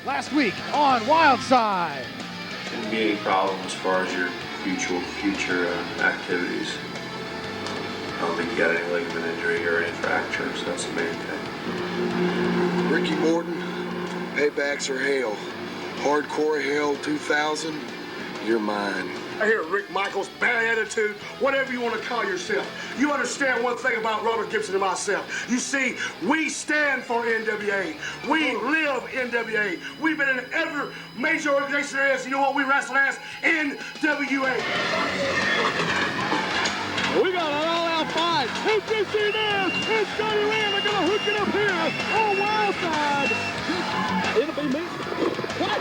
last week on Wildside. Shouldn't be any problem as far as your future activities. I don't think you got any ligament injury or any fractures. That's the main thing. Ricky Morton, paybacks are hell. Hardcore hell 2000, you're mine. I hear Rick Michaels, bad attitude, whatever you want to call yourself. You understand one thing about Robert Gibson and myself. You see, we stand for NWA. We live NWA. We've been in every major organization there is. You know what we wrestle as? NWA. We got an all-out fight. Who's you see this? It's Scottie Wrenn. They're going to hook it up here on Wildside. It'll be me. What?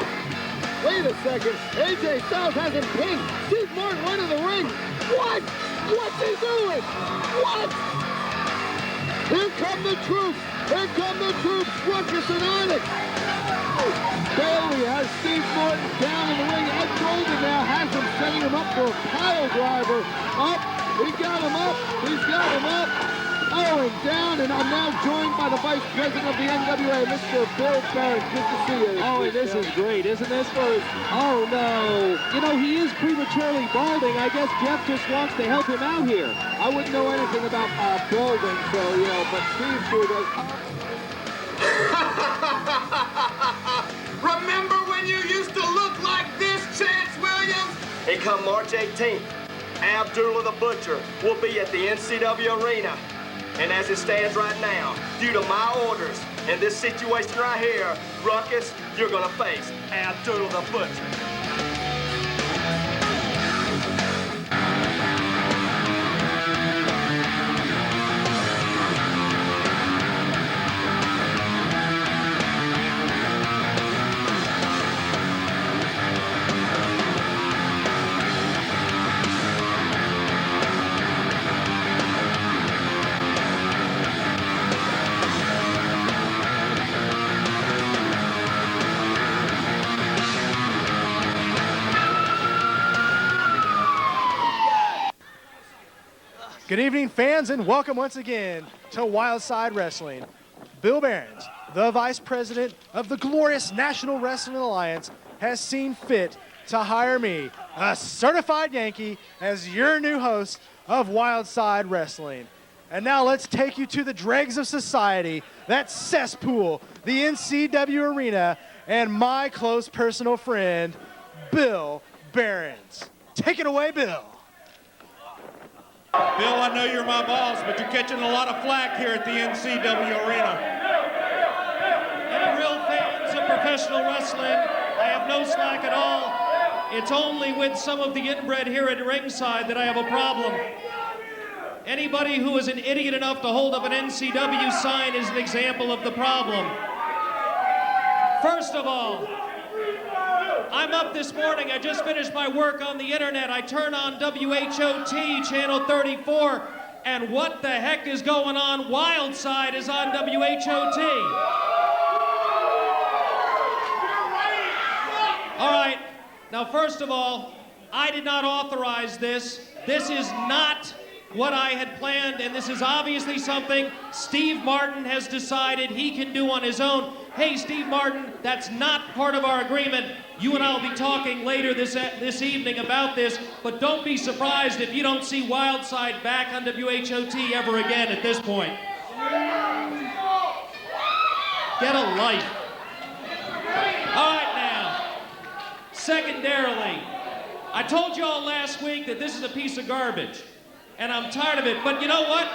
Wait a second. AJ Styles has him pinned. Steve Morton went in the ring. What? What's he doing? What? Here come the troops. Here come the troops. Ruckus and Onyx. Bailey has Steve Morton down in the ring. Ed Golden now has him setting him up for a pile driver. Up. He got him up. He's got him up. Oh, and down, and I'm now joined by the Vice President of the NWA, Mr. Bill Behrens. Good to see you. Oh, this is great, isn't this? Oh, no. You know, he is prematurely balding. I guess Jeff just wants to help him out here. I wouldn't know anything about balding, so, you know, but Steve sure does. Remember when you used to look like this, Chance Williams? And come March 18th, Abdullah the Butcher will be at the NCW Arena. And as it stands right now, due to my orders and this situation right here, Ruckus, you're gonna face Abdullah the Butcher. Good evening, fans, and welcome once again to Wildside Wrestling. Bill Behrens, the Vice President of the glorious National Wrestling Alliance, has seen fit to hire me, a certified Yankee, as your new host of Wildside Wrestling. And now let's take you to the dregs of society, that cesspool, the NCW Arena, and my close personal friend, Bill Behrens. Take it away, Bill. Bill, I know you're my boss, but you're catching a lot of flack here at the NCW Arena. Any real fans of professional wrestling, I have no slack at all. It's only with some of the inbred here at ringside that I have a problem. Anybody who is an idiot enough to hold up an NCW sign is an example of the problem. First of all, I'm up this morning, I just finished my work on the internet. I turn on WHOT channel 34, and what the heck is going on? Wildside is on WHOT. All right, now first of all, I did not authorize this. This is not what I had planned, and this is obviously something Steve Martin has decided he can do on his own. Hey, Steve Martin, that's not part of our agreement. You and I will be talking later this evening about this, but don't be surprised if you don't see Wildside back on WHOT ever again at this point. Get a life. All right now, secondarily, I told you all last week that this is a piece of garbage, and I'm tired of it, but you know what?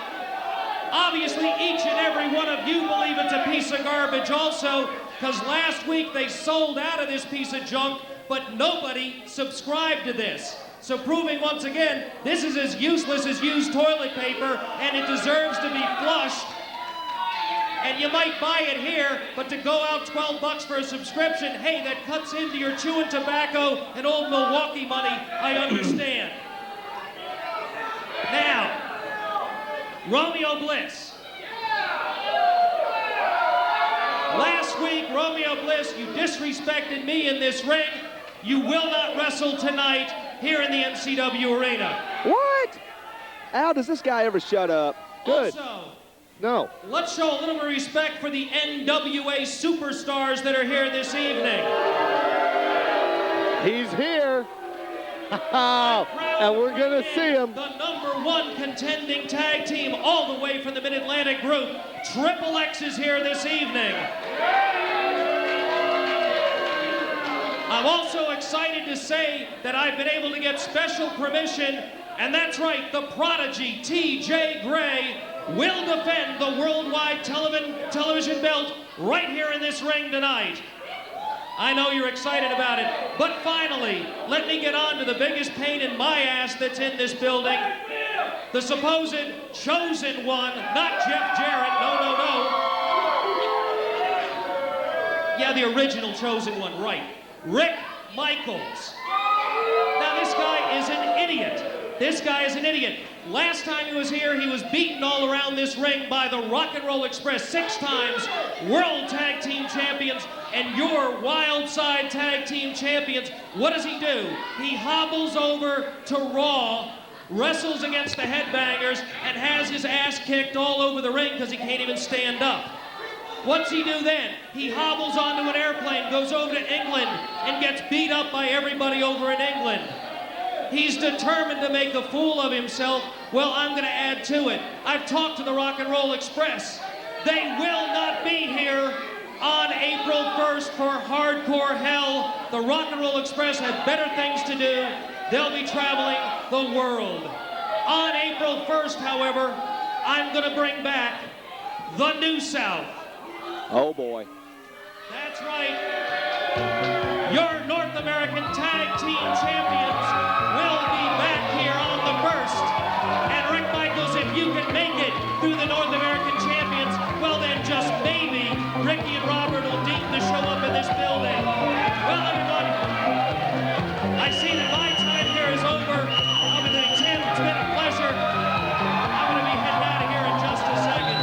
Obviously, each and every one of you believe it's a piece of garbage also, because last week they sold out of this piece of junk, but nobody subscribed to this. So proving once again, this is as useless as used toilet paper, and it deserves to be flushed. And you might buy it here, but to go out $12 for a subscription, hey, that cuts into your chewing tobacco and old Milwaukee money, I understand. Now, Romeo Bliss. Last week, Romeo Bliss, you disrespected me in this ring. You will not wrestle tonight here in the NCW Arena. What? How does this guy ever shut up? Good. Also, No. Let's show a little bit of respect for the NWA superstars that are here this evening. He's here. And we're going to see him. The #1 contending tag team all the way from the Mid-Atlantic group. Triple X is here this evening. I'm also excited to say that I've been able to get special permission, and that's right, the prodigy T.J. Gray will defend the worldwide television belt right here in this ring tonight. I know you're excited about it, but finally, let me get on to the biggest pain in my ass that's in this building. The supposed chosen one, not Jeff Jarrett, no. Yeah, the original chosen one, right. Rick Michaels. Now this guy is an idiot. This guy is an idiot. Last time he was here, he was beaten all around this ring by the Rock and Roll Express 6 times, World Tag Team Champions, and your Wildside Tag Team Champions. What does he do? He hobbles over to Raw, wrestles against the Headbangers, and has his ass kicked all over the ring because he can't even stand up. What's he do then? He hobbles onto an airplane, goes over to England, and gets beat up by everybody over in England. He's determined to make a fool of himself. Well, I'm going to add to it. I've talked to the Rock and Roll Express. They will not be here on April 1st for Hardcore Hell. The Rock and Roll Express have better things to do. They'll be traveling the world. On April 1st, however, I'm going to bring back the New South. Oh, boy. That's right. Your North American Tag Team Champions will be back here on the 1st. And Rick Michaels, if you can make it through the North American Champions, well then just maybe Ricky and Robert will deem to show up in this building. Well, everybody, I see that my time here is over. I'll be saying, Tim, it's been a pleasure. I'm going to be heading out of here in just a second.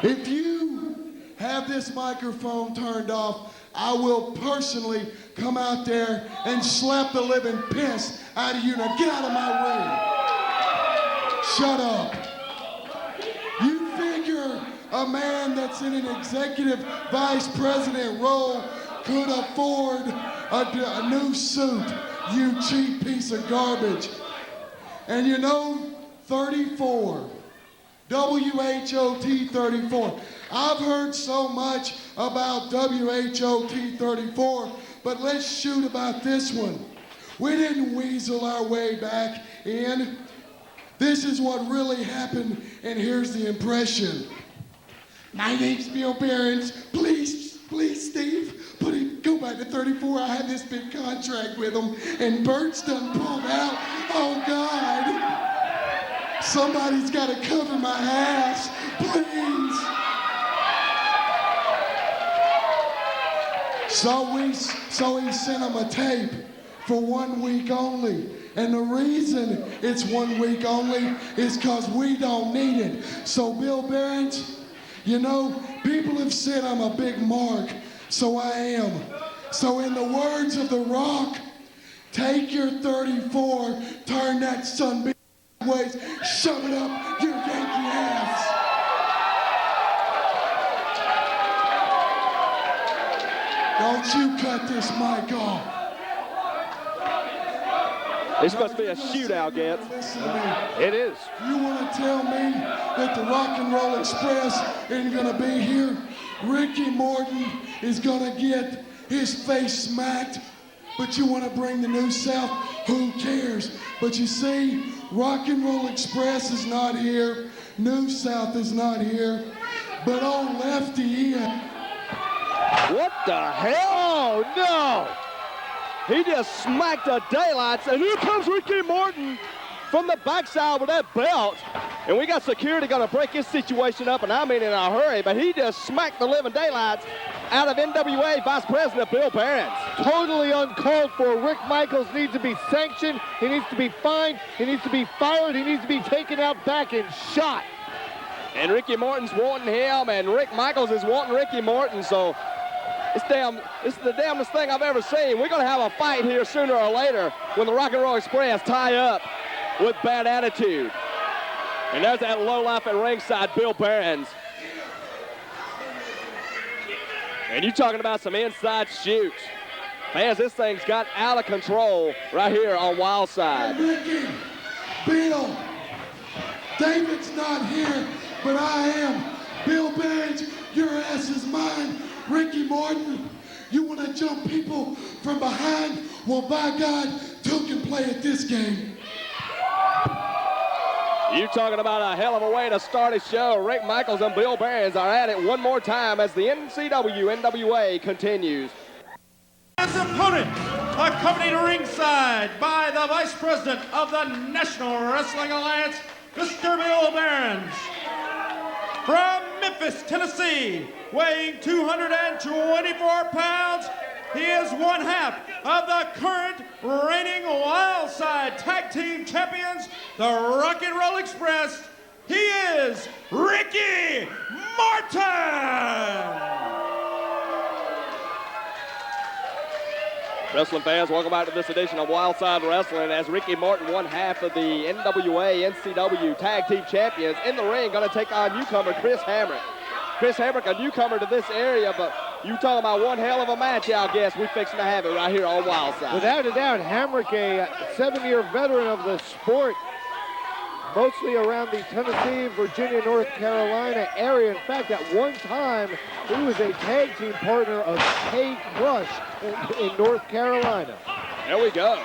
If you have this microphone turned off, I will personally come out there and slap the living piss out of you. Now get out of my ring. Shut up. You figure a man that's in an executive vice president role could afford a new suit, you cheap piece of garbage. And you know, 34. WHOT 34. I've heard so much about WHOT 34, but let's shoot about this one. We didn't weasel our way back in. This is what really happened, and here's the impression. My name's Bill Behrens. Please, Steve, go back to 34. I had this big contract with them, and Bert's done pulled out. Oh, God. Somebody's got to cover my ass, please. So he sent him a tape for 1 week only. And the reason it's 1 week only is because we don't need it. So Bill Behrens, you know, people have said I'm a big mark, so I am. So in the words of The Rock, take your 34, turn that son ways, shove it up your Yankee ass. Don't you cut this mic off. It's supposed to be a shootout, Getz. Listen to me. It is. You want to tell me that the Rock and Roll Express ain't gonna be here? Ricky Morton is gonna get his face smacked, but you want to bring the New South? Who cares? But you see, Rock and Roll Express is not here. New South is not here. But old Lefty is. What the hell? Oh, no. He just smacked the daylights. And here comes Ricky Morton from the backside with that belt. And we got security going to break his situation up, and I mean in a hurry. But he just smacked the living daylights out of NWA Vice President Bill Behrens. Totally uncalled for. Rick Michaels needs to be sanctioned. He needs to be fined. He needs to be fired. He needs to be taken out back and shot. And Ricky Morton's wanting him, and Rick Michaels is wanting Ricky Morton. So This is the damnedest thing I've ever seen. We're going to have a fight here sooner or later when the Rock and Roll Express tie up with Bad Attitude. And there's that lowlife at ringside, Bill Behrens. And you talking about some inside shoots. Fans, this thing's got out of control right here on Wildside. Ricky, Bill, David's not here, but I am. Bill Behrens, your ass is mine. Ricky Morton, you want to jump people from behind? Well, by God, two can play at this game. You talking about a hell of a way to start a show. Rick Michaels and Bill Behrens are at it one more time as the NCW NWA continues. His opponent, accompanied ringside by the Vice President of the National Wrestling Alliance, Mr. Bill Behrens. From Memphis, Tennessee, weighing 224 pounds, he is one half of the current reigning Wildside Tag Team Champions, the Rock and Roll Express. He is Ricky Morton! Wrestling fans, welcome back to this edition of Wildside Wrestling as Ricky Morton, one half of the NWA NCW Tag Team Champions, in the ring, going to take on newcomer Chris Hamrick. Chris Hamrick, a newcomer to this area, but you talking about one hell of a match, I guess. We're fixing to have it right here on Wildside. Without a doubt, Hamrick, a 7-year veteran of the sport, mostly around the Tennessee, Virginia, North Carolina area. In fact, at one time, he was a tag team partner of Kate Rush in North Carolina. There we go.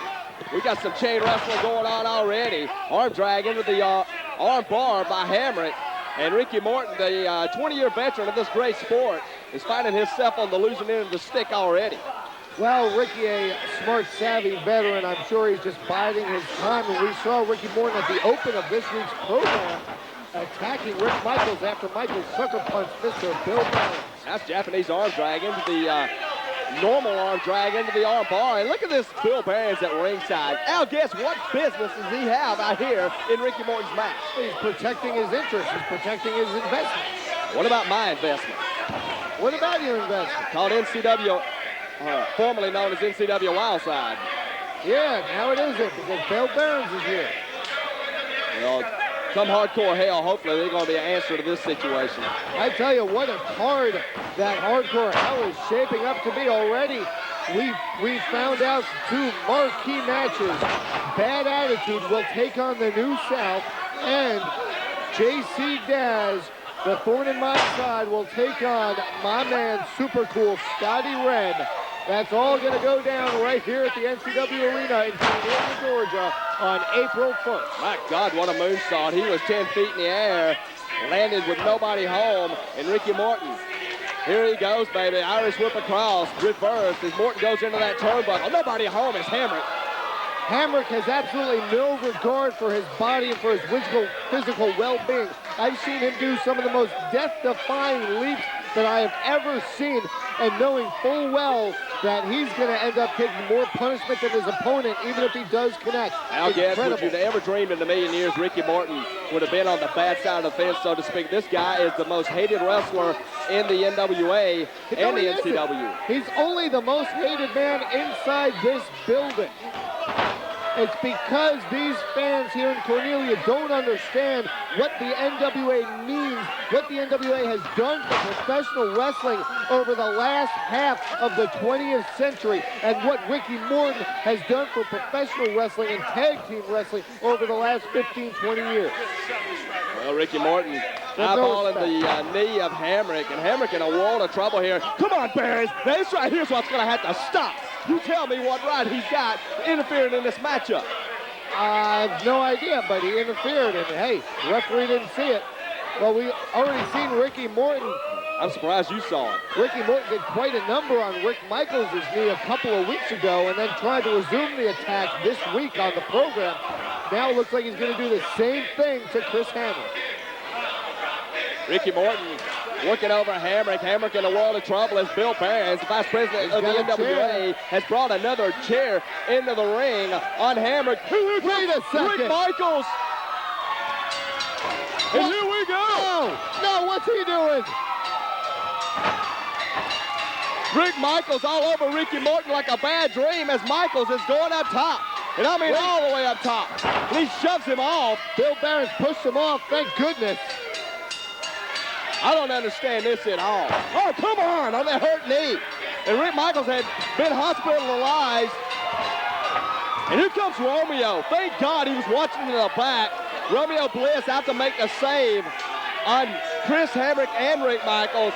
We got some chain wrestling going on already. Arm drag into the arm bar by Hamrick. And Ricky Morton, the 20-year veteran of this great sport, is finding himself on the losing end of the stick already. Well, Ricky, a smart, savvy veteran, I'm sure he's just biding his time. And we saw Ricky Morton at the open of this week's program attacking Rick Michaels after Michaels sucker punched Mr. Bill Behrens. That's Japanese arm drag into the normal arm drag into the arm bar. And look at this Bill Behrens at ringside. Al Getz, what business does he have out here in Ricky Morton's match? He's protecting his interests. He's protecting his investment. What about my investment? What about your investment? Called NCW, formerly known as NCW Wildside. Yeah, now it isn't because Bill Behrens is here. Well, come hardcore hell, hopefully there's going to be an answer to this situation. I tell you what a card that hardcore hell is shaping up to be already. We found out 2 marquee matches. Bad Attitude will take on the New South, and JC Daz, the thorn in my side, will take on my man, super cool Scottie Wrenn. That's all going to go down right here at the NCW Arena in Candi, Georgia on April 1st. My God, what a moonsault. He was 10 feet in the air, landed with nobody home, and Ricky Morton. Here he goes, baby. Irish whip across, reversed as Morton goes into that turnbuckle. Nobody home is Hamrick. Hamrick has absolutely no regard for his body and for his physical well-being. I've seen him do some of the most death-defying leaps that I have ever seen, and knowing full well that he's going to end up taking more punishment than his opponent, even if he does connect. Al Getz, would you have ever dreamed in a million years Ricky Morton would have been on the bad side of the fence, so to speak? This guy is the most hated wrestler in the NWA and the NCW. He's only the most hated man inside this building. It's because these fans here in Cornelia don't understand what the NWA means, what the NWA has done for professional wrestling over the last half of the 20th century, and what Ricky Morton has done for professional wrestling and tag team wrestling over the last 15, 20 years. Well, Ricky Morton eyeballing the knee of Hamrick, and Hamrick in a world of trouble here. Come on, Behrens. This right here's what's going to have to stop. You tell me what right he's got interfering in this matchup. I have no idea, but he interfered, and hey, the referee didn't see it. Well, we already seen Ricky Morton. I'm surprised you saw it. Ricky Morton did quite a number on Rick Michaels' knee a couple of weeks ago and then tried to resume the attack this week on the program. Now it looks like he's going to do the same thing to Chris Hamrick. Ricky Morton working over Hamrick. Hamrick in a world of trouble as Bill Behrens, the vice president of the NWA, has brought another chair into the ring on Hamrick. Wait a second. Rick Michaels. And here we go. No, what's he doing? Rick Michaels all over Ricky Morton like a bad dream as Michaels is going up top. And I mean all the way up top. And he shoves him off. Bill Behrens pushed him off, thank goodness. I don't understand this at all. Oh, come on that hurt knee. And Rick Michaels had been hospitalized. And here comes Romeo. Thank God he was watching in the back. Romeo Bliss out to make a save on Chris Hamrick and Rick Michaels.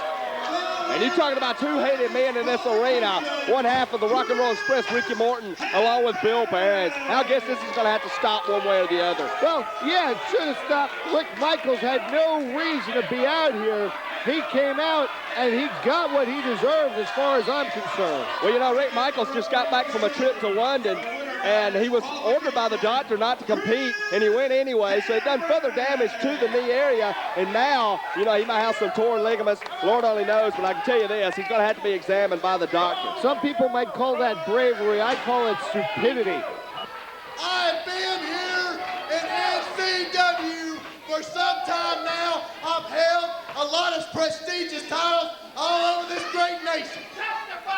And you're talking about two hated men in this arena. One half of the Rock and Roll Express, Ricky Morton, along with Bill Behrens. I guess this is going to have to stop one way or the other. Well, yeah, it should have stopped. Rick Michaels had no reason to be out here. He came out and he got what he deserved as far as I'm concerned. Well, you know, Rick Michaels just got back from a trip to London, and he was ordered by the doctor not to compete, and he went anyway, so it done further damage to the knee area, and now, you know, he might have some torn ligaments. Lord only knows, but I can tell you this, he's going to have to be examined by the doctor. Some people might call that bravery. I call it stupidity. I've been here in NCW for some time now. I've held a lot of prestigious titles all over this great nation.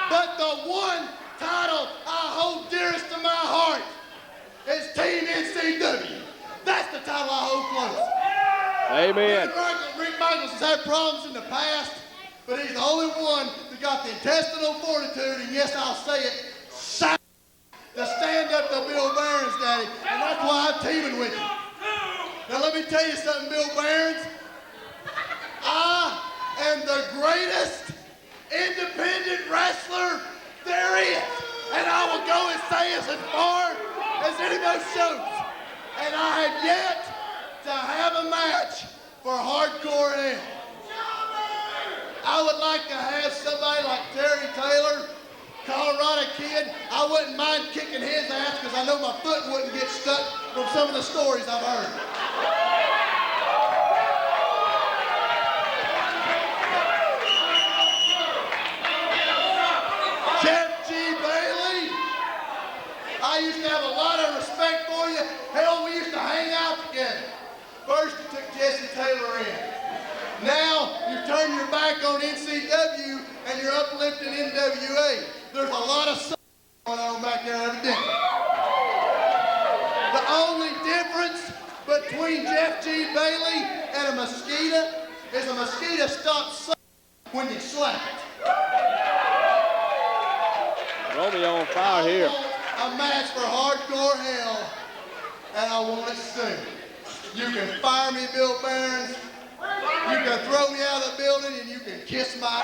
But the one title I hold dearest to my heart is Team NCW. That's the title I hold close. Amen. Rick Michaels has had problems in the past, but he's the only one that got the intestinal fortitude, and yes, I'll say it, to stand up to Bill Behrens, Daddy, and that's why I'm teaming with you. Now let me tell you something, Bill Behrens. I am the greatest independent wrestler there is. And I will go and say as far as anybody shows. And I have yet to have a match for Hardcore Hell. I would like to have somebody like Terry Taylor, Colorado Kid. I wouldn't mind kicking his ass because I know my foot wouldn't get stuck from some of the stories I've heard. G Bailey, I used to have a lot of respect for you. Hell, we used to hang out together. First, you took Jessie Taylor in. Now, you turn your back on NCW and you're uplifting NWA. There's a lot of stuff going on back there, evidently. The only difference between Jeff G. Bailey and a mosquito is a mosquito stops sucking when you slap it. Romeo on fire here. I want a match for Hardcore Hell, and I want it soon. You can fire me, Bill Behrens. You can throw me out of the building, and you can kiss my...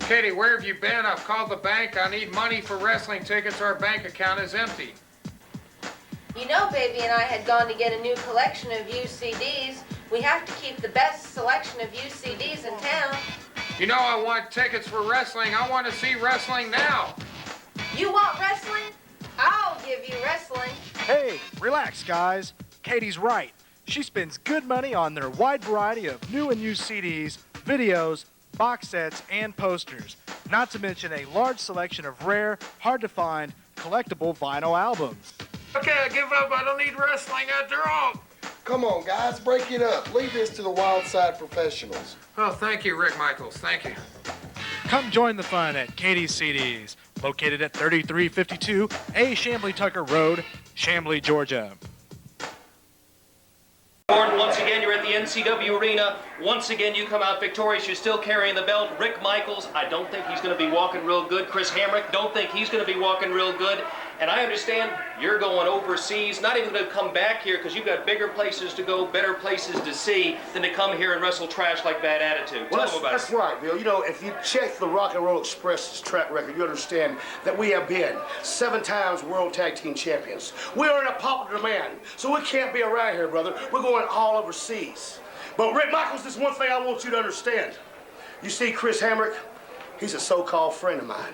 Katey, where have you been? I've called the bank. I need money for wrestling tickets. Our bank account is empty. You know, Baby and I had gone to get a new collection of used CDs. We have to keep the best selection of used CDs in town. You know I want tickets for wrestling. I want to see wrestling now. You want wrestling? I'll give you wrestling. Hey, relax, guys. Katey's right. She spends good money on their wide variety of new and used CDs, videos, box sets, and posters. Not to mention a large selection of rare, hard-to-find, collectible vinyl albums. Okay, I give up. I don't need wrestling after all. Come on, guys, break it up. Leave this to the Wildside professionals. Oh, thank you, Rick Michaels. Thank you. Come join the fun at Katey's CDs, located at 3352 A. Chamblee Tucker Road, Chamblee, Georgia. Morton, once again, you're at the NCW arena. Once again, you come out victorious. You're still carrying the belt. Rick Michaels, I don't think he's going to be walking real good. Chris Hamrick, don't think he's going to be walking real good. And I understand you're going overseas, not even going to come back here because you've got bigger places to go, better places to see than to come here and wrestle trash like Bad Attitude. Well, Tell them about that's it. right, Bill. You know, if you check the Rock and Roll Express's track record, you understand that we have been 7 times World Tag Team Champions. We are in a popular demand, so we can't be around here, brother. We're going all overseas. But Rick Michaels, there's one thing I want you to understand. You see Chris Hamrick, he's a so-called friend of mine.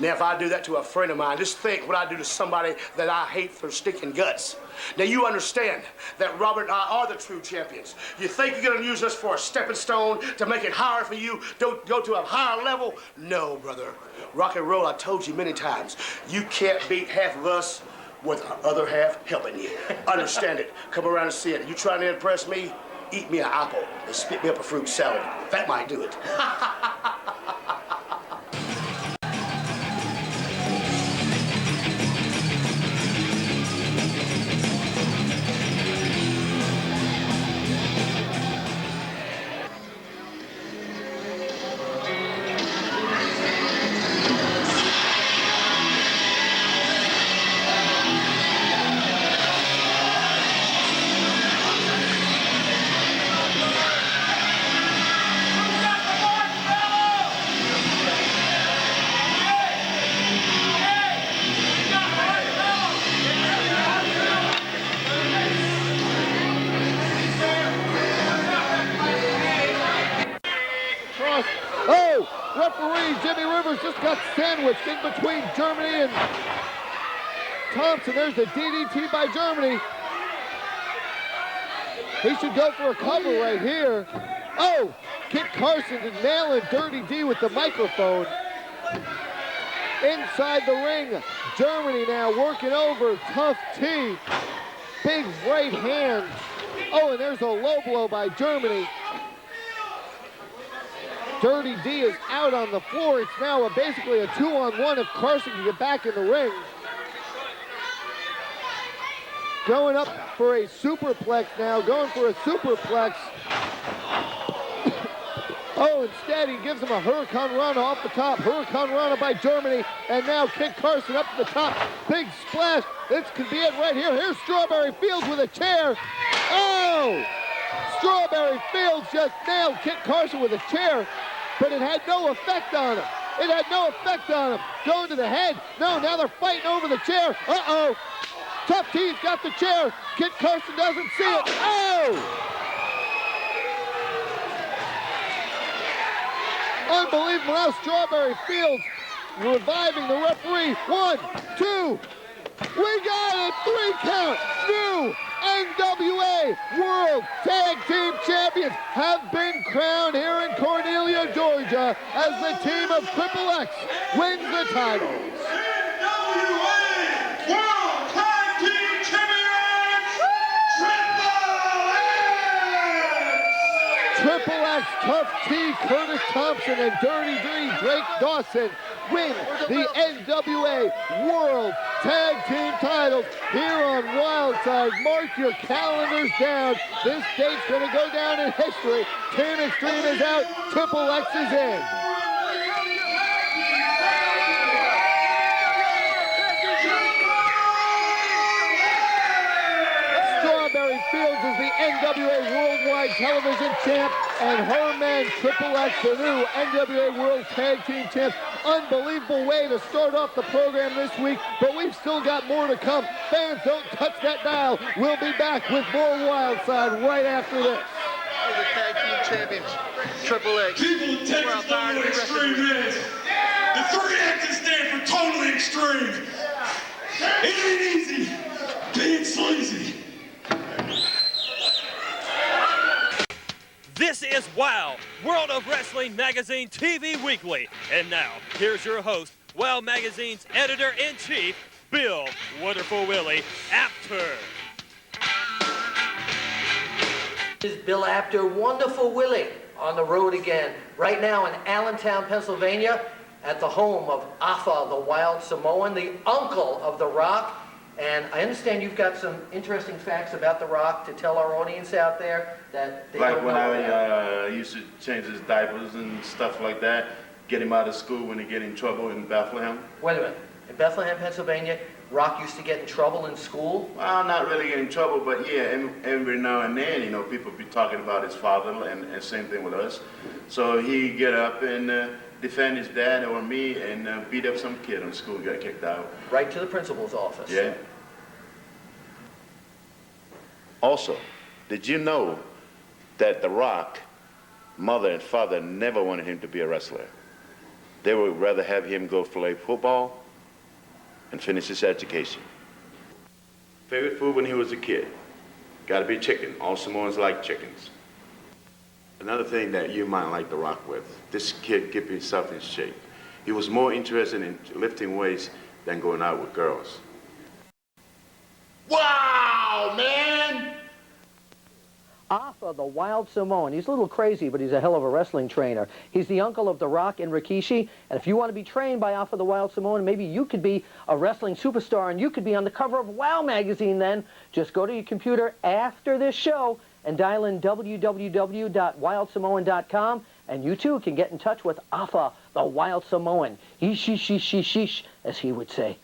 Now, if I do that to a friend of mine, just think what I do to somebody that I hate for stinking guts. Now, you understand that Robert and I are the true champions. You think you're going to use us for a stepping stone to make it higher for you, to go to a higher level? No, brother. Rock and roll, I told you many times, you can't beat half of us. with the other half helping you. Understand it. Come around and see it. You trying to impress me? Eat me an apple and spit me up a fruit salad. That might do it. Just got sandwiched in between Germany and Thompson. There's the DDT by Germany. He should go for a cover right here. Oh, Kit Carson to nail a Dirty D with the microphone. Inside the ring, Germany now working over Tough T. Big right hand. Oh, and there's a low blow by Germany. Dirty D is out on the floor. It's now basically a 2-on-1 if Carson can get back in the ring. Going up for a superplex now, going for a superplex. Oh, instead he gives him a Hurricane Rana off the top. Hurricane Rana by Germany, and now Kit Carson up to the top. Big splash. This could be it right here. Here's Strawberry Fields with a chair. Oh! Strawberry Fields just nailed Kit Carson with a chair, but it had no effect on him. It had no effect on him. Going to the head. No, now they're fighting over the chair. Uh-oh. Tough T's got the chair. Kit Carson doesn't see it. Oh! Unbelievable. Now Strawberry Fields reviving the referee. 1, 2. We got it. 3 count. New NWA World Tag Team Champions have been crowned here in Cornelia, Georgia, as the team of Triple X wins the titles. NWA World Tag Team Champions, Triple X, Tough T, Curtis Thompson, and Dirty D, Drake Dawson win the NWA World Tag Team titles here on Wildside. Mark your calendars down. This date's going to go down in history. Team Extreme is out. Triple X is in. Strawberry Fields is the NWA Worldwide Television Champ, and her man Triple X, the new NWA World Tag Team Champs. Unbelievable way to start off the program this week, but we've still got more to come. Fans, don't touch that dial. We'll be back with more Wildside right after this. The Tag Team Champions, Triple X. People in Texas know what extreme is. The 3 X's stand for totally extreme. It ain't easy being sleazy. This is WOW, World of Wrestling Magazine TV Weekly. And now, here's your host, WOW Magazine's Editor-in-Chief, Bill Wonderful Willie Apter. This is Bill Apter, Wonderful Willie, on the road again. Right now in Allentown, Pennsylvania, at the home of Afa, the Wild Samoan, the uncle of The Rock. And I understand you've got some interesting facts about The Rock to tell our audience out there that they like don't when know I used to change his diapers and stuff like that, get him out of school when he get in trouble in Bethlehem. Wait a minute. In Bethlehem, Pennsylvania, Rock used to get in trouble in school? Well, not really get in trouble, but yeah, every now and then, you know, people be talking about his father, and same thing with us. So he get up and defend his dad or me and beat up some kid in school, got kicked out. Right to the principal's office. Yeah. Also, did you know that The Rock, mother and father never wanted him to be a wrestler? They would rather have him go play football and finish his education. Favorite food when he was a kid? Gotta be chicken. All Samoans like chickens. Another thing that you might like The Rock with, this kid kept himself in shape. He was more interested in lifting weights than going out with girls. Wow, man! Alpha, the Wild Samoan. He's a little crazy, but he's a hell of a wrestling trainer. He's the uncle of The Rock and Rikishi, and if you want to be trained by Alpha, the Wild Samoan, maybe you could be a wrestling superstar, and you could be on the cover of WOW magazine then. Just go to your computer after this show and dial in www.wildsamoan.com, and you too can get in touch with Alpha, the Wild Samoan. Yeesh, as he would say.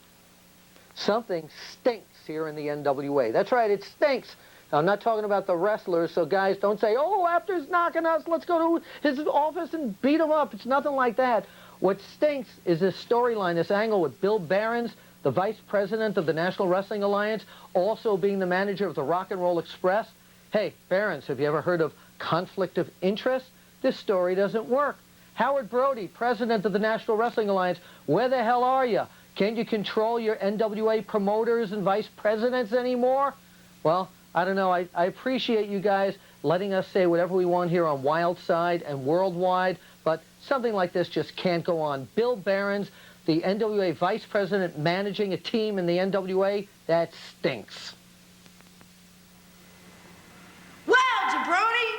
Something stinks here in the NWA. That's right, it stinks. I'm not talking about the wrestlers, so guys, don't say, oh, Apter's knocking us, let's go to his office and beat him up. It's nothing like that. What stinks is this storyline, this angle with Bill Behrens, the vice president of the National Wrestling Alliance, also being the manager of the Rock and Roll Express. Hey, Behrens, have you ever heard of conflict of interest? This story doesn't work. Howard Brody, president of the National Wrestling Alliance, where the hell are you? Can you control your NWA promoters and vice presidents anymore? Well, I don't know. I appreciate you guys letting us say whatever we want here on Wildside and Worldwide, but something like this just can't go on. Bill Behrens, the NWA vice president managing a team in the NWA, that stinks. Well, jabroni!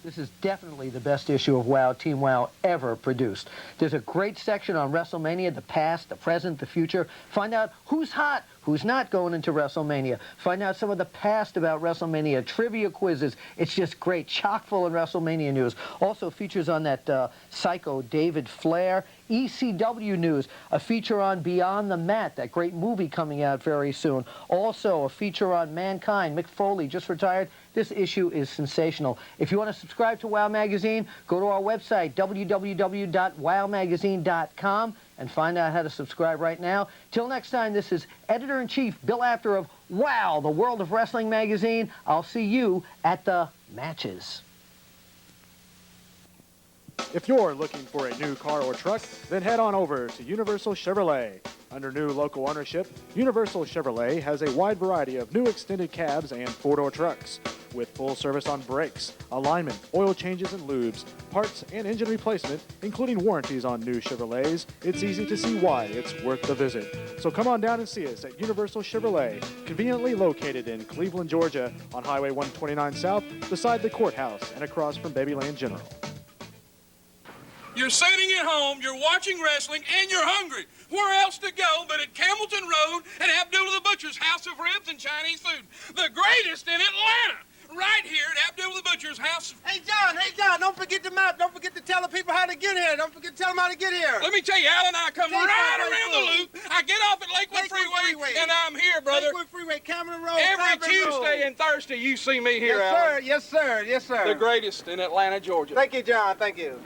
This is definitely the best issue of WOW, Team WOW ever produced. There's a great section on WrestleMania, the past, the present, the future. Find out who's hot, who's not going into WrestleMania. Find out some of the past about WrestleMania, trivia quizzes. It's just great, chock full of WrestleMania news. Also features on that psycho David Flair. ECW news, a feature on Beyond the Mat, that great movie coming out very soon. Also a feature on Mankind. Mick Foley just retired. This issue is sensational. If you want to subscribe to WOW Magazine, go to our website, www.wowmagazine.com, and find out how to subscribe right now. Till next time, this is Editor-in-Chief Bill Apter of WOW, the World of Wrestling Magazine. I'll see you at the matches. If you're looking for a new car or truck, then head on over to Universal Chevrolet. Under new local ownership, Universal Chevrolet has a wide variety of new extended cabs and four-door trucks. With full service on brakes, alignment, oil changes and lubes, parts and engine replacement, including warranties on new Chevrolets, it's easy to see why it's worth the visit. So come on down and see us at Universal Chevrolet, conveniently located in Cleveland, Georgia, on Highway 129 South, beside the courthouse and across from Babyland General. You're sitting at home, you're watching wrestling, and you're hungry. Where else to go but at Campbellton Road at Abdullah the Butcher's House of Ribs and Chinese Food. The greatest in Atlanta. Right here at Abdullah the Butcher's House. Hey, John, don't forget the map. Don't forget to tell the people how to get here. Don't forget to tell them how to get here. Let me tell you, Al and I come right around the loop. I get off at Lakewood Freeway, and I'm here, brother. Lakewood Freeway, Cameron Road. Every Tuesday and Thursday, you see me here, Yes, Al. sir. Yes, sir. Yes, sir. The greatest in Atlanta, Georgia. Thank you, John. Thank you.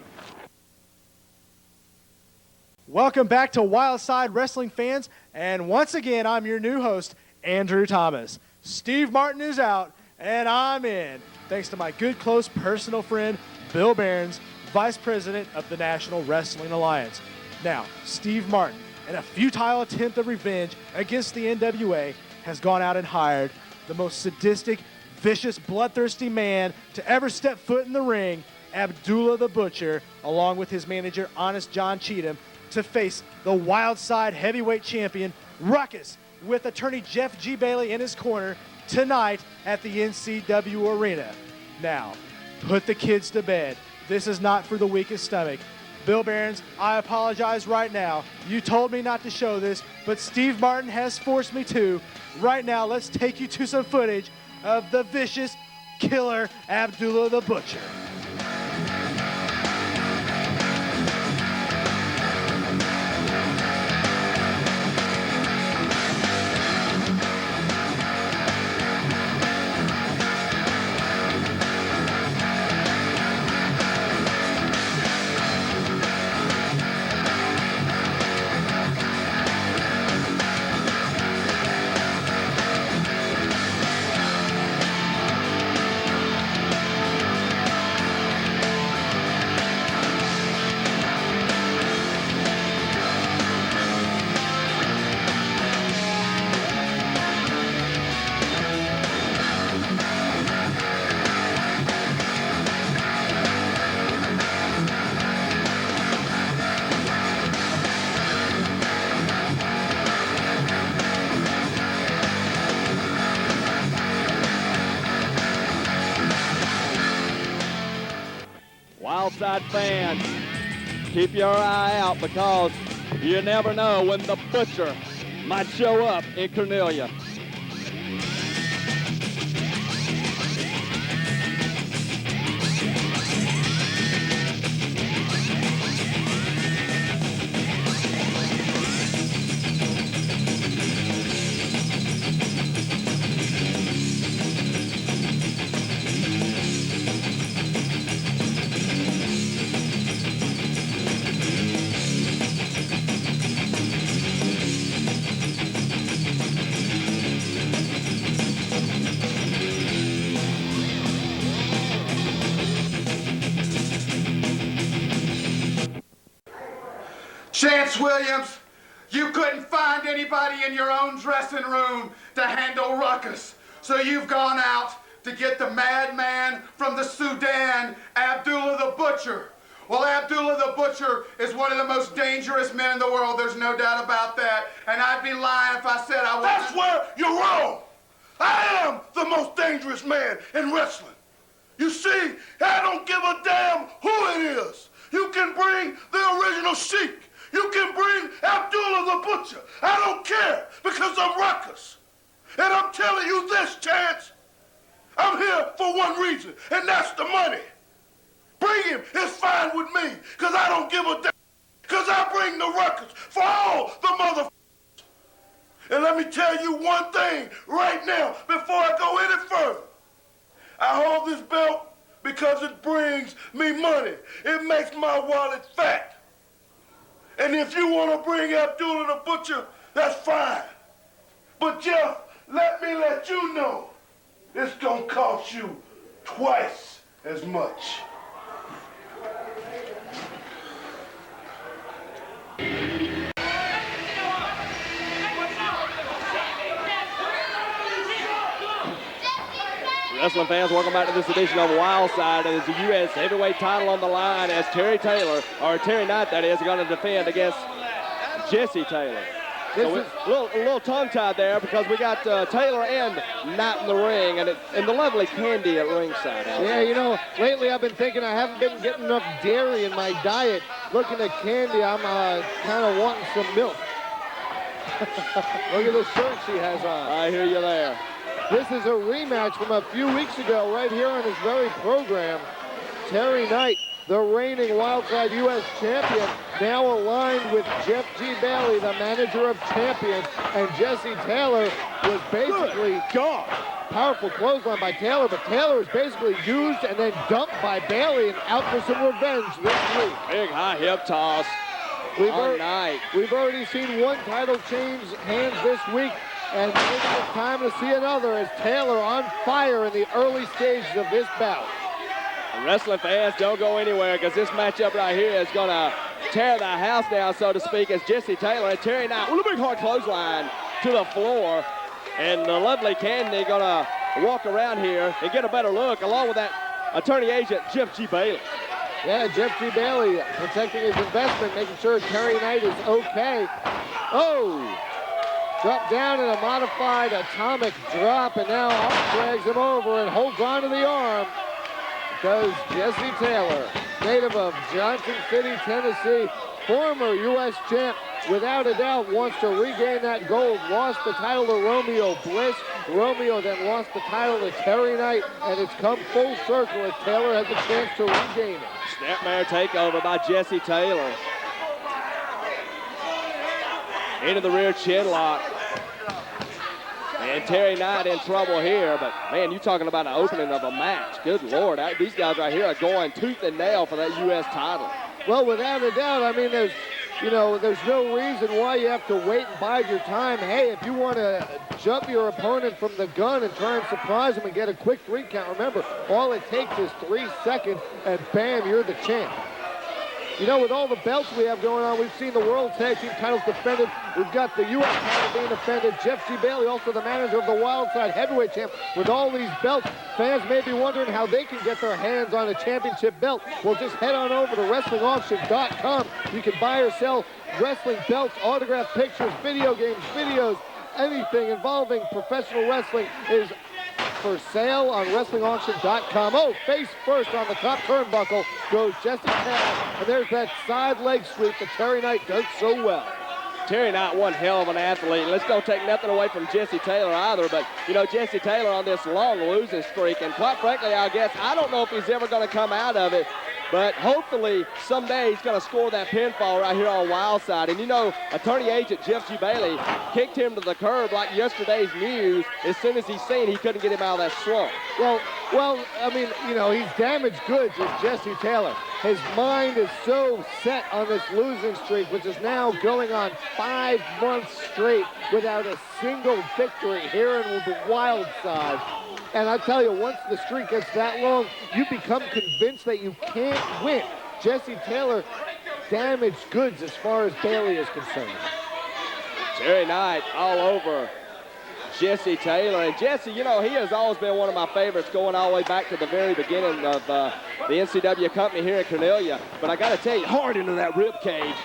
Welcome back to Wildside Wrestling fans, and once again, I'm your new host, Andrew Thomas. Steve Martin is out, and I'm in, thanks to my good, close, personal friend, Bill Behrens, Vice President of the National Wrestling Alliance. Now, Steve Martin, in a futile attempt of revenge against the NWA, has gone out and hired the most sadistic, vicious, bloodthirsty man to ever step foot in the ring, Abdullah the Butcher, along with his manager, Honest John Cheatham, to face the Wildside heavyweight champion, Ruckus, with attorney Jeff G. Bailey in his corner tonight at the NCW Arena. Now, put the kids to bed. This is not for the weakest stomach. Bill Behrens, I apologize right now. You told me not to show this, but Steve Martin has forced me to. Right now, let's take you to some footage of the vicious killer Abdullah the Butcher. Wildside fans, keep your eye out because you never know when the Butcher might show up in Cornelia. Chance Williams, you couldn't find anybody in your own dressing room to handle Ruckus. So you've gone out to get the madman from the Sudan, Abdullah the Butcher. Well, Abdullah the Butcher is one of the most dangerous men in the world. There's no doubt about that. And I'd be lying if I said I wasn't. That's where you're wrong. I am the most dangerous man in wrestling. You see, I don't give a damn who it is. You can bring the original Sheik. You can bring Abdullah the Butcher. I don't care because I'm Ruckus. And I'm telling you this, Chance. I'm here for one reason, and that's the money. Bring him. It's fine with me because I don't give a damn. Because I bring the Ruckus for all the motherfuckers. And let me tell you one thing right now before I go any further. I hold this belt because it brings me money. It makes my wallet fat. And if you want to bring Abdullah the Butcher, that's fine. But Jeff, let me let you know, it's gonna cost you twice as much. Wrestling fans, welcome back to this edition of Wildside. And it's the U.S. heavyweight title on the line as Terry Knight, that is, going to defend against Jessie Taylor. So a little tongue-tied there because we got Taylor and Knight in the ring, and the lovely Candi at ringside. Yeah, you know, lately I've been thinking I haven't been getting enough dairy in my diet. Looking at Candi, I'm kind of wanting some milk. Look at the shirt she has on. I hear you there. This is a rematch from a few weeks ago right here on this very program. Terry Knight, the reigning Wildside U.S. champion, now aligned with Jeff G. Bailey, the manager of champions, and Jessie Taylor was basically powerful clothesline by Taylor, but Taylor was basically used and then dumped by Bailey and out for some revenge this week. Big high hip toss. We've already seen one title change hands this week, and maybe it's time to see another as Taylor on fire in the early stages of this bout. Wrestling fans, don't go anywhere because this matchup right here is going to tear the house down, so to speak, as Jessie Taylor and Terry Knight with a big hard clothesline to the floor. And the lovely Candi going to walk around here and get a better look along with that attorney agent, Jeff G. Bailey. Yeah, Jeff G. Bailey protecting his investment, making sure Terry Knight is okay. Oh! Drop down in a modified atomic drop, and now drags him over and holds on to the arm. Does Jessie Taylor, native of Johnson City, Tennessee, former U.S. champ, without a doubt wants to regain that gold. Lost the title to Romeo Bliss. Romeo then lost the title to Terry Knight, and it's come full circle as Taylor has a chance to regain it. Snapmare takeover by Jessie Taylor. Into the rear chin lock. And Terry Knight in trouble here, but man, you're talking about an opening of a match. Good Lord, these guys right here are going tooth and nail for that U.S. title. Well, without a doubt, I mean, there's no reason why you have to wait and bide your time. Hey, if you want to jump your opponent from the gun and try and surprise him and get a quick 3 count, remember, all it takes is 3 seconds, and bam, you're the champ. You know, with all the belts we have going on, we've seen the World Tag Team titles defended. We've got the U.S. title being defended. Jeff G. Bailey, also the manager of the Wildside Heavyweight Champ. With all these belts, fans may be wondering how they can get their hands on a championship belt. Well, just head on over to WrestlingAuction.com. You can buy or sell wrestling belts, autographed pictures, video games, videos, anything involving professional wrestling is for sale on WrestlingAuction.com. Oh, face first on the top turnbuckle goes Jessie Taylor, and there's that side leg sweep that Terry Knight does so well. Terry Knight, one hell of an athlete. Let's don't take nothing away from Jessie Taylor either, but, you know, Jessie Taylor on this long losing streak, and quite frankly, I guess, I don't know if he's ever going to come out of it, but hopefully someday he's going to score that pinfall right here on Wildside. And, you know, attorney agent Jeff G. Bailey kicked him to the curb like yesterday's news. As soon as he seen he couldn't get him out of that slump. Well, I mean, you know, he's damaged goods is Jessie Taylor. His mind is so set on this losing streak, which is now going on 5 months straight without a single victory here in the Wildside. And I tell you, once the streak gets that long, you become convinced that you can't win. Jessie Taylor damaged goods as far as Bailey is concerned. Terry Knight all over Jessie Taylor. And Jessie, you know, he has always been one of my favorites going all the way back to the very beginning of the NCW company here in Cornelia. But I got to tell you, hard into that rib cage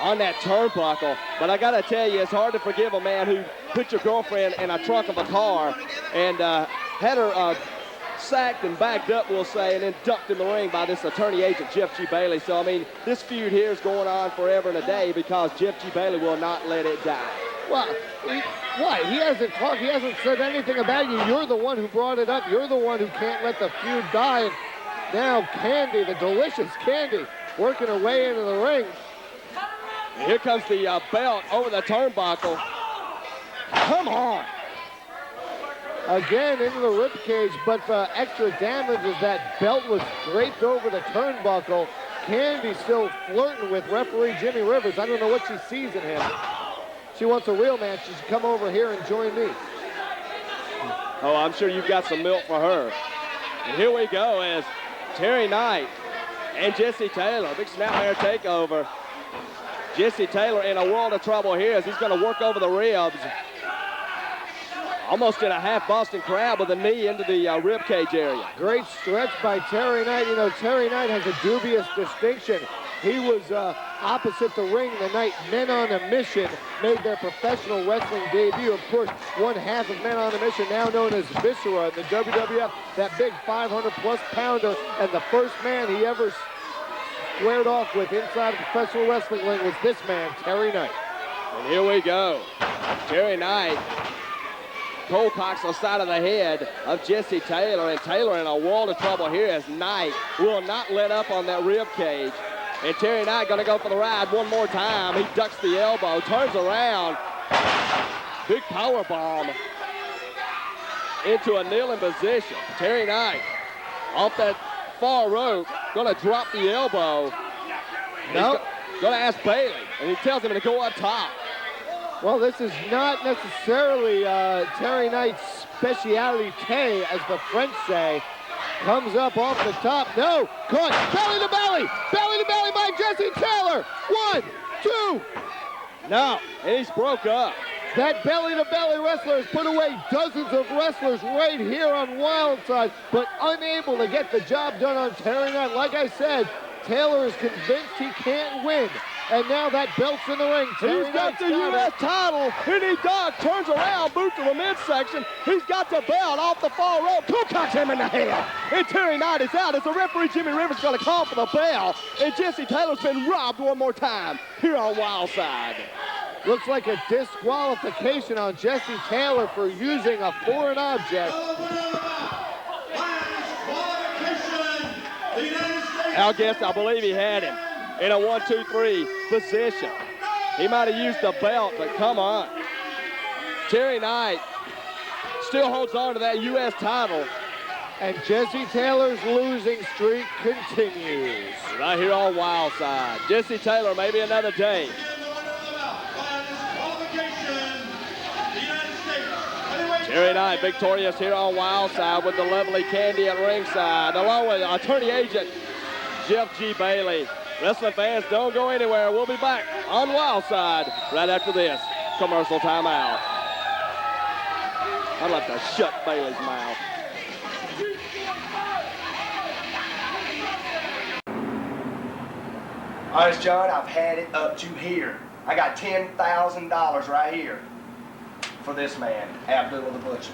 on that turnbuckle. But I got to tell you, it's hard to forgive a man who put your girlfriend in a trunk of a car and had her sacked and backed up, we'll say, and then ducked in the ring by this attorney agent, Jeff G. Bailey. So, I mean, this feud here is going on forever and a day because Jeff G. Bailey will not let it die. Well, what? He hasn't talked. He hasn't said anything about you. You're the one who brought it up. You're the one who can't let the feud die. And now Candi, the delicious Candi, working her way into the ring. And here comes the belt over the turnbuckle. Come on. Again into the ribcage, but for extra damage as that belt was draped over the turnbuckle. Candi still flirting with referee Jimmy Rivers. I don't know what she sees in him. She wants a real man. She should come over here and join me. Oh, I'm sure you've got some milk for her. And here we go as Terry Knight and Jessie Taylor. Big snapmare takeover. Jessie Taylor in a world of trouble here as he's going to work over the ribs. Almost in a half Boston Crab with a knee into the rib cage area. Great stretch by Terry Knight. You know, Terry Knight has a dubious distinction. He was opposite the ring the night Men on a Mission made their professional wrestling debut. Of course, one half of Men on a Mission, now known as Viscera in the WWF, that big 500-plus pounder, and the first man he ever squared off with inside a professional wrestling ring was this man, Terry Knight. And here we go. Terry Knight. Cole Cox on the side of the head of Jessie Taylor, and Taylor in a world of trouble here as Knight will not let up on that rib cage. And Terry Knight gonna go for the ride one more time. He ducks the elbow, turns around. Big power bomb into a kneeling position. Terry Knight off that far rope, gonna drop the elbow. No. Gonna ask Bailey, and he tells him to go up top. Well, this is not necessarily Terry Knight's speciality, as the French say. Comes up off the top. No, caught. Belly to belly. Belly to belly by Jessie Taylor. 1, 2. No, and he's broke up. That belly to belly wrestler has put away dozens of wrestlers right here on Wildside, but unable to get the job done on Terry Knight. Like I said, Taylor is convinced he can't win. And now that belt's in the ring. He's got the U.S. title, and he turns around, boots to the midsection. He's got the belt off the far rope. Cocks him in the head. And Terry Knight is out as the referee Jimmy Rivers is going to call for the bell. And Jessie Taylor's been robbed one more time here on Wildside. Looks like a disqualification on Jessie Taylor for using a foreign object. Al Getz, I believe he had him in a 1-2-3 position. He might have used the belt, but come on. Terry Knight still holds on to that U.S. title. And Jessie Taylor's losing streak continues. Right here on Wildside. Jessie Taylor, maybe another day. Terry Knight victorious here on Wildside with the lovely Candi at ringside, along with attorney agent Jeff G. Bailey. Wrestling fans, don't go anywhere. We'll be back on Wildside right after this commercial timeout. I'd like to shut Bailey's mouth. Honest, John, I've had it up to here. I got $10,000 right here for this man, Abdullah the Butcher.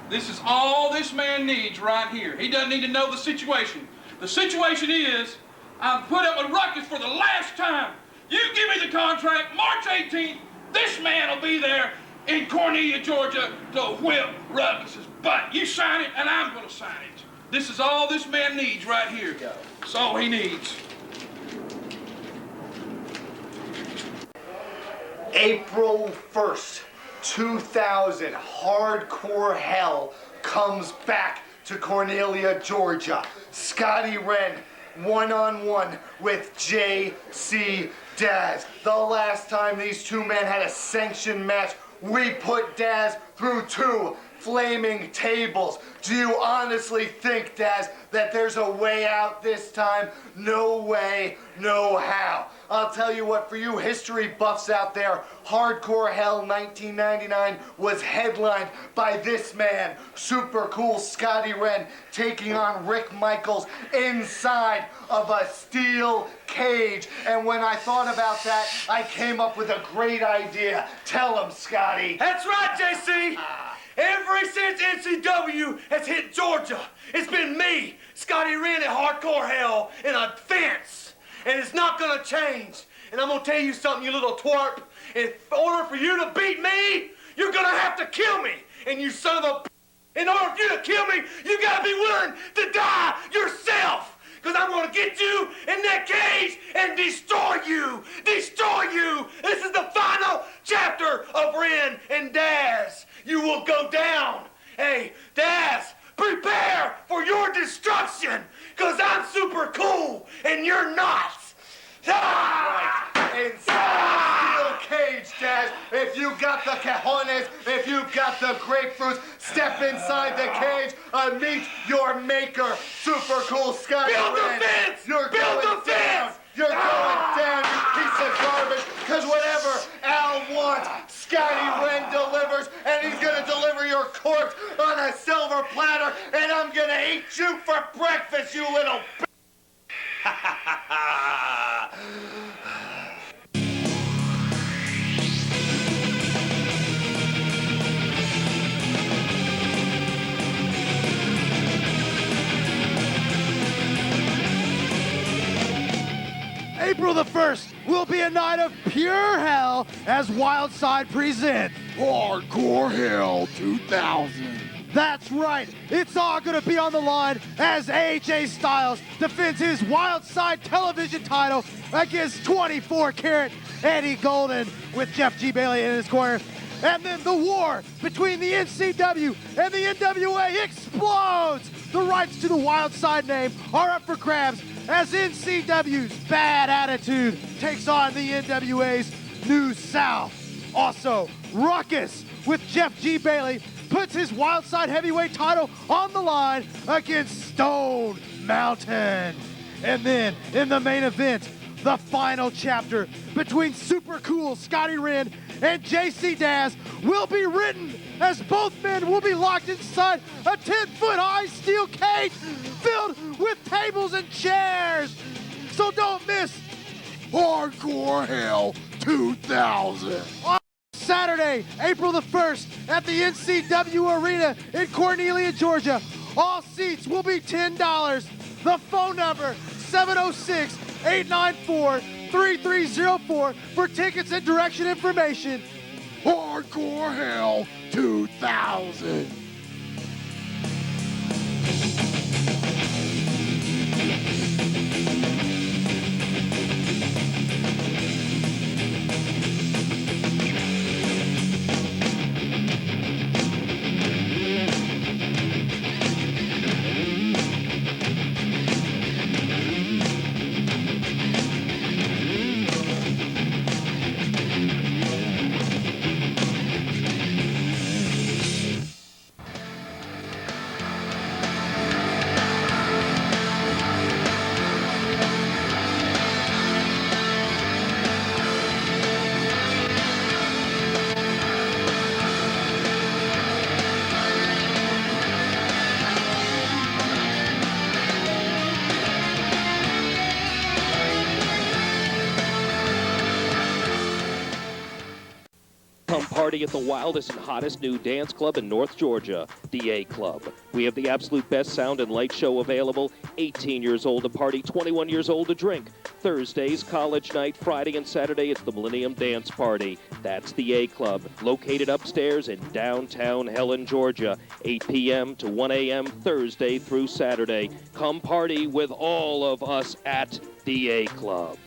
This is all this man needs right here. He doesn't need to know the situation. The situation is, I've put up with Ruckus for the last time. You give me the contract, March 18th, this man will be there in Cornelia, Georgia, to whip Ruckus's butt. You sign it, and I'm gonna sign it. This is all this man needs right here. That's all he needs. April 1st, 2000, Hardcore Hell comes back to Cornelia, Georgia. Scottie Wrenn, one-on-one with J.C. Daz. The last time these two men had a sanctioned match, we put Daz through 2 flaming tables. Do you honestly think, Daz, that there's a way out this time? No way, no how. I'll tell you what, for you history buffs out there, Hardcore Hell 1999 was headlined by this man, super cool Scottie Wrenn, taking on Rick Michaels inside of a steel cage. And when I thought about that, I came up with a great idea. Tell him, Scotty. That's right, JC. Ever since NCW has hit Georgia, it's been me, Scottie Wrenn at Hardcore Hell, in a fence. And it's not gonna change. And I'm gonna tell you something, you little twerp. In order for you to beat me, you're gonna have to kill me. And you son of a b****, in order for you to kill me, you gotta be willing to die yourself. Because I'm gonna get you in that cage and destroy you. Destroy you. This is the final chapter of Wrenn and Daz. You will go down. Hey, Daz, prepare for your destruction. Because I'm super cool and you're not. Right. Inside the steel cage, Daz. If you got the cojones, if you got the grapefruits, step inside the cage and meet your maker. Super cool Scottie Wrenn. Build the fence! You're Build going the fence! down. You're going down, you piece of garbage. Because whatever Al wants, Scottie Wrenn delivers, and he's gonna deliver your corpse on a silver platter, and I'm gonna eat you for breakfast, you little b****. April the 1st will be a night of pure hell as Wildside presents Hardcore Hell 2000. That's right, it's all gonna be on the line as AJ Styles defends his Wildside television title against 24-karat Eddie Golden with Jeff G. Bailey in his corner. And then the war between the NCW and the NWA explodes. The rights to the Wildside name are up for grabs as NCW's Bad Attitude takes on the NWA's New South. Also, Ruckus with Jeff G. Bailey puts his Wildside heavyweight title on the line against Stone Mountain. And then in the main event, the final chapter between super cool Scottie Wrenn and JC Daz will be written as both men will be locked inside a 10-foot high steel cage filled with tables and chairs. So don't miss Hardcore Hell 2000 on Saturday, April the 1st at the NCW Arena in Cornelia, Georgia. All seats will be $10. The phone number 706-894-3304 for tickets and direction information. Hardcore Hell 2000. Come party at the wildest and hottest new dance club in North Georgia, the A Club. We have the absolute best sound and light show available. 18 years old to party, 21 years old to drink. Thursdays, college night, Friday and Saturday, it's the Millennium Dance Party. That's the A Club, located upstairs in downtown Helen, Georgia, 8 p.m. to 1 a.m. Thursday through Saturday. Come party with all of us at the A Club.